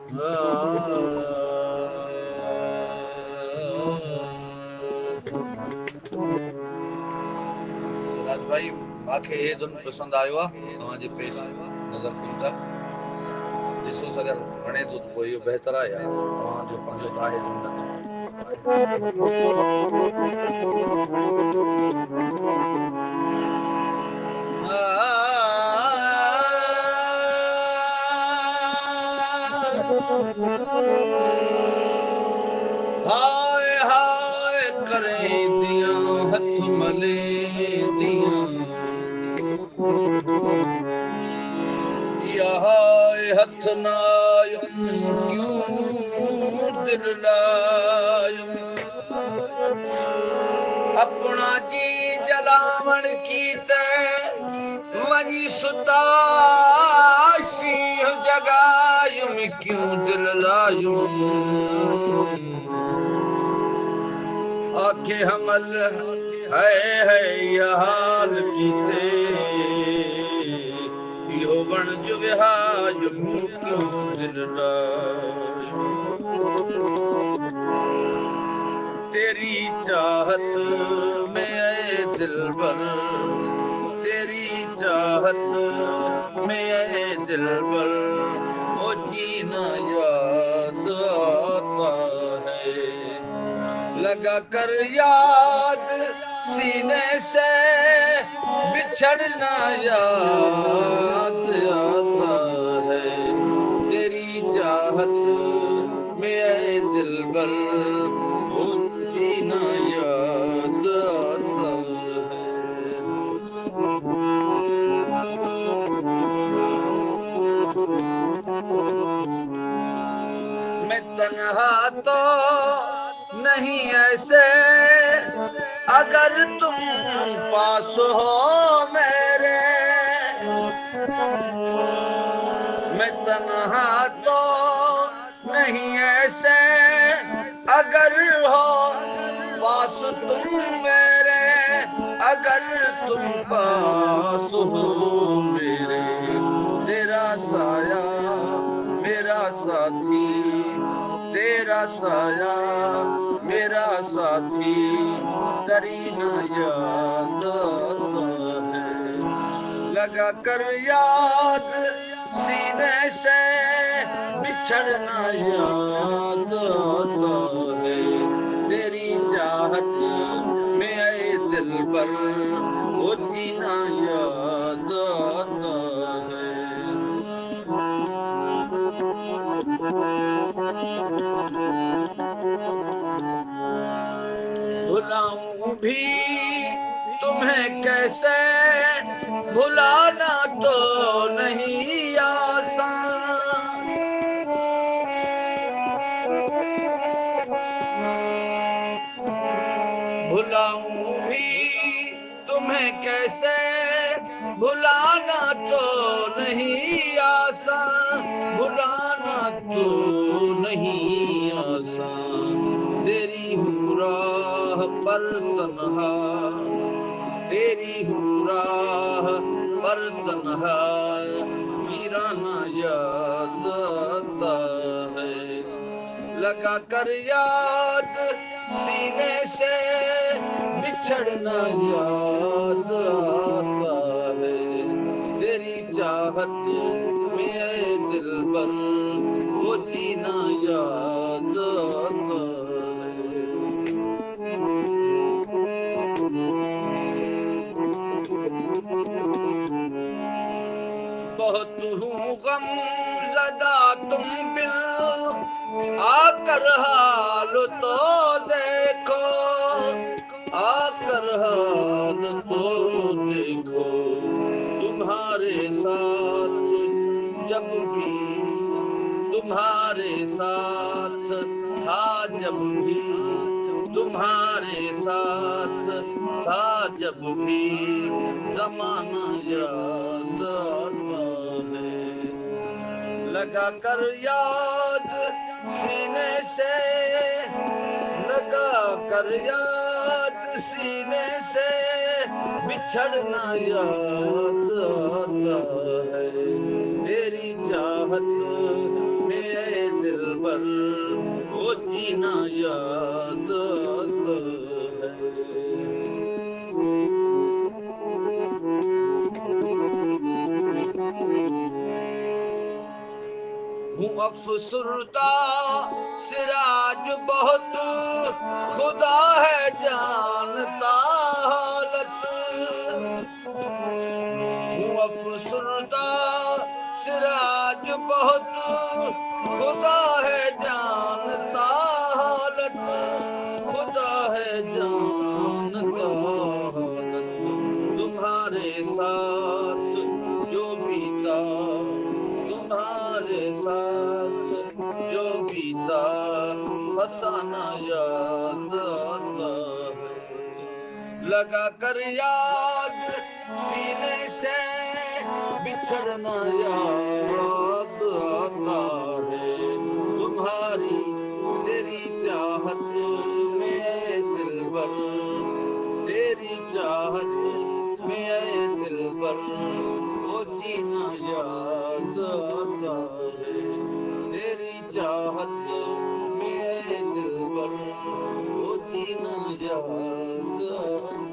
सिराज भाई मांखे हे धुन पसंद आयो आहे तव्हांजे पेश नज़र कयूं था ॾिसोसि अगरि वणे थो त पोइ इहो बहितर आहे या तव्हांजो पंहिंजो त आहे धुन हाय हाय करें दियां हथ मले दियां या हाय हथ नायुम क्यों दिल लायुम अपना जी जलावण की वही सुताशी जगायुम क्यों दिल लायुम आखे हमल है यह हाल कीते यो वण जो विहायुम क्यों दिल लायुम तेरी चाहत में ऐ दिलबर तेरी चाहत में ऐ दिलबर वो जीना याद आता है लगा कर याद सीने से बिछड़ना याद आता है तेरी चाहत में ऐ दिलबर वो जीना याद आता है मैं तन्हा तो नहीं ऐसे अगर तुम पास हो मेरे मैं तन्हा तो नहीं ऐसे अगर हो पास तुम मेरे अगर तुम पास हो मेरे तेरा साया मेरा साथी तेरा साया मेरा साथी करीना याद आता है लगा कर याद सीने से बिछड़ना याद आता है तेरी चाहत में ऐ दिलबर वो जीना याद आता है भुलाऊं भी तुम्हें कैसे भुलाना तो नहीं आसान भुलाऊं भी तुम्हें कैसे भुलाना तो नहीं आसान भुलाना तो नहीं आसान तेरी हूँ राह पर तन्हा तेरी हूँ राह पर तन्हा वीराना याद आता है लगा कर याद सीने से बिछड़ना याद आता है तेरी चाहत में ऐ दिलबर वो जीना याद आता है बहुत हूँ गम ज़दा तुम बिल आकर हाल तो देखो आकर हाल तो देखो तुम्हारे साथ जब भी तुम्हारे साथ था जब भी तुम्हारे साथ था जब भी जमाना याद आता है लगा कर याद सीने से लगा कर याद सीने से बिछड़ना याद आता है तेरी चाहत में جینا یاد آتا ہے. ہوں افسردہ سراج بہت خدا ہے جانتا حالت. ہوں افسردہ سراج بہت خدا ہے جانتا حالت. خدا ہے جانتا حالت. تمہارے ساتھ جو بیتا تمہارے ساتھ جو بیتا فسانہ یاد آتا ہے. لگا کر یاد سینے سے بچھڑنا یاد آتا ہے. تمہاری تیری چاہت میں اے دلبر تیری چاہت میں اے دلبر وہ جینا یاد آتا ہے. تیری چاہت میں اے دلبر وہ جینا یاد آتا